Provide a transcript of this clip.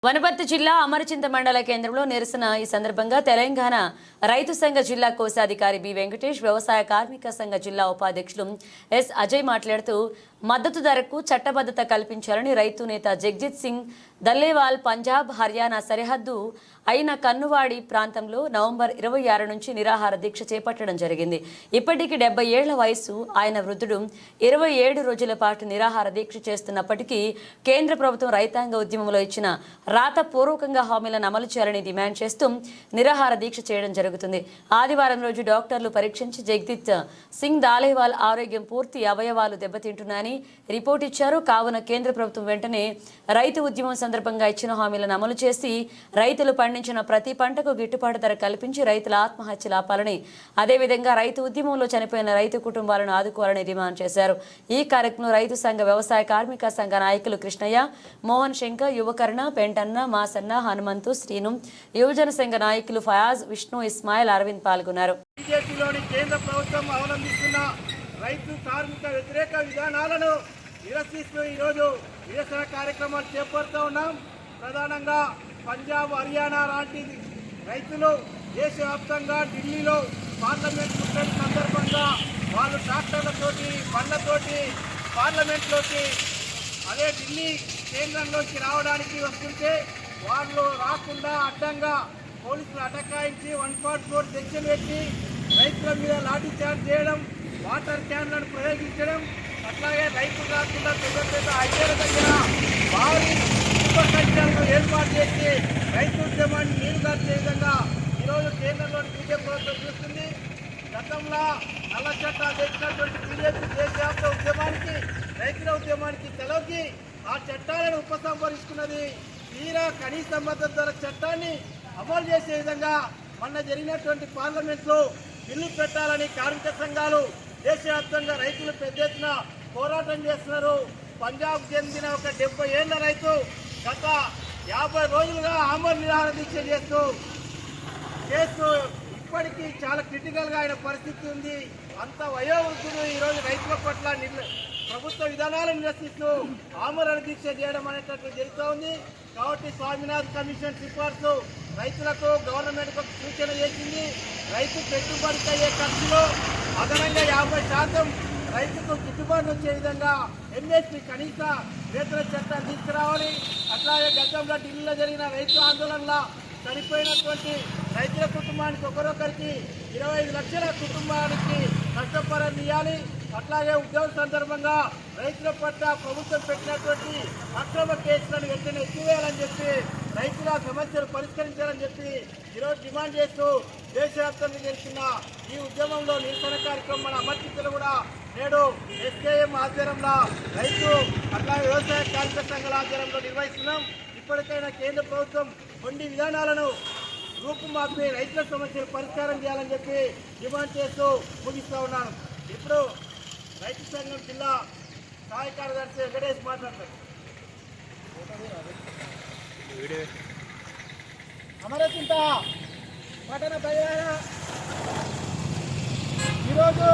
వనపర్తి జిల్లా అమరచింత మండల కేంద్రంలో నిరసన ఈ సందర్భంగా తెలంగాణ రైతు సంఘ జిల్లా కోశాధికారి బి వెంకటేష్, వ్యవసాయ కార్మిక సంఘ జిల్లా ఉపాధ్యక్షులు ఎస్ అజయ్ మాట్లాడుతూ మద్దతు ధరకు చట్టబద్ధత కల్పించాలని రైతు నేత జగ్జిత్ సింగ్ దల్లేవాల్ పంజాబ్, హర్యానా సరిహద్దు అయిన కన్నువాడి ప్రాంతంలో నవంబర్ 26 నుంచి నిరాహార దీక్ష చేపట్టడం జరిగింది. ఇప్పటికీ 70 ఏళ్ల వయసు ఆయన వృద్ధుడు 27 రోజుల పాటు నిరాహార దీక్ష చేస్తున్నప్పటికీ కేంద్ర ప్రభుత్వం రైతాంగ ఉద్యమంలో ఇచ్చిన రాతపూర్వకంగా హామీలను అమలు చేయాలని డిమాండ్ చేస్తూ నిరాహార దీక్ష చేయడం జరుగుతుంది. ఆదివారం రోజు డాక్టర్లు పరీక్షించి జగ్జిత్ సింగ్ దాలేవాల్ ఆరోగ్యం పూర్తి అవయవాలు దెబ్బతింటున్నాయని రిపోర్ట్ ఇచ్చారు. కావున కేంద్ర ప్రభుత్వం వెంటనే రైతు ఉద్యమం సందర్భంగా ఇచ్చిన హామీలను అమలు చేసి రైతులు పండించిన ప్రతి పంటకు గిట్టుబాటు ధర కల్పించి రైతుల ఆత్మహత్యలు ఆపాలని, అదేవిధంగా రైతు ఉద్యమంలో చనిపోయిన రైతు కుటుంబాలను ఆదుకోవాలని డిమాండ్ చేశారు. ఈ కార్యక్రమంలో రైతు సంఘ, వ్యవసాయ కార్మిక సంఘ నాయకులు కృష్ణయ్య, మోహన్ శంకర్, యువకరణ, పెంటన్న, మాసన్న, హనుమంతు, శ్రీను, యువజన సంఘ నాయకులు ఫయాజ్, విష్ణు, ఇస్మాయిల్, అరవింద్ పాల్గొన్నారు. బీజేపీలోని కేంద్ర ప్రభుత్వం అవలంబిస్తున్న రైతు కార్మిక వ్యతిరేక విధానాలను నిరసిస్తూ ఈరోజు నిరసన కార్యక్రమాలు చేపడుతూ ఉన్నాం. ప్రధానంగా పంజాబ్, హర్యానా లాంటి రైతులు దేశవ్యాప్తంగా ఢిల్లీలో పార్లమెంట్ ముట్టడి సందర్భంగా వాళ్ళు ట్రాక్టర్లతోటి, బండ్లతోటి పార్లమెంట్లోకి, అదే ఢిల్లీ కేంద్రంలోకి రావడానికి వస్తుంటే వాళ్ళు రాకుండా అడ్డంగా పోలీసులు అటకాయించి 144 సెక్షన్ పెట్టి రైతుల మీద లాఠీ చార్జ్ చేయడం, వాటర్ క్యాన్లను ప్రయోగించడం, అట్లాగే రైతులు కాకుండా పెద్ద పెద్ద హైవేల దగ్గర భారీ ఉపసంఖ్యలను ఏర్పాటు చేసి రైతు ఉద్యమాన్ని నీరుగార్చే విధంగా ఈరోజు కేంద్రంలోని బీజేపీ ప్రభుత్వం చూస్తుంది. గతంలో నల్ల చట్టాలు తెచ్చినటువంటి బీజేపీ దేశవ్యాప్త ఉద్యమానికి, రైతుల ఉద్యమానికి తెలవకి ఆ చట్టాలను ఉపసంహరించుకున్నది. తీరా కనీస మద్దతు ధర చట్టాన్ని అమలు చేసే విధంగా మొన్న జరిగినటువంటి పార్లమెంట్లో బిల్లు పెట్టాలని కార్మిక సంఘాలు దేశవ్యాప్తంగా రైతులు పెద్ద ఎత్తున పోరాటం చేస్తున్నారు. పంజాబ్ చెందిన ఒక 70 ఏళ్ల రైతు గత 50 రోజులుగా ఆమరణ నిరాహార దీక్ష చేస్తూ ఇప్పటికీ చాలా క్రిటికల్గా ఆయన పరిస్థితి ఉంది. అంత వయోవృద్ధులు ఈరోజు రైతుల పట్ల ప్రభుత్వ విధానాలను నిరసిస్తూ ఆమరణ దీక్ష చేయడం అనేటట్లు జరుగుతూ ఉంది. కాబట్టి స్వామినాథన్ కమిషన్ సిఫార్సు రైతులకు, గవర్నమెంట్కు సూచన చేసింది. రైతు పెట్టుబడికి అయ్యే ఖర్చులో అదనంగా 50% రైతుకు గిట్టుబాటు వచ్చే విధంగా ఎంఎస్పీ కనీస వేతన చట్టాన్ని తీసుకురావాలి. అట్లాగే గతంలో ఢిల్లీలో జరిగిన రైతు ఆందోళనలో చనిపోయినటువంటి రైతుల కుటుంబానికి ఒకరొకరికి 25 లక్షల కుటుంబానికి నష్టపరిహారం ఇవ్వాలి. అట్లాగే ఉద్యోగం సందర్భంగా రైతుల పట్ల ప్రభుత్వం పెట్టినటువంటి అక్రమ కేసులను వెంటనే ఎత్తివేయాలని చెప్పి, రైతుల సమస్యలు పరిష్కరించాలని చెప్పి ఈరోజు డిమాండ్ చేస్తూ దేశవ్యాప్తంగా చేస్తున్న ఈ ఉద్యమంలో నిరసన కార్యక్రమం మన అమర్చితులు కూడా నేడు ఎస్కేఎం ఆధ్వర్యంలో, రైతు అట్లాగే వ్యవసాయ కార్మిక సంఘాల ఆధ్వర్యంలో నిర్వహిస్తున్నాం. ఇప్పటికైనా కేంద్ర ప్రభుత్వం కొన్ని విధానాలను రూపుమాపి రైతుల సమస్యలు పరిష్కారం చేయాలని చెప్పి డిమాండ్ చేస్తూ ముగిస్తూ ఉన్నాను. ఇప్పుడు రైతు సంఘం జిల్లా సహాయ కార్యదర్శి వెంకటేష్ మాట్లాడతారు. అమరచింత పట్టణ ఈరోజు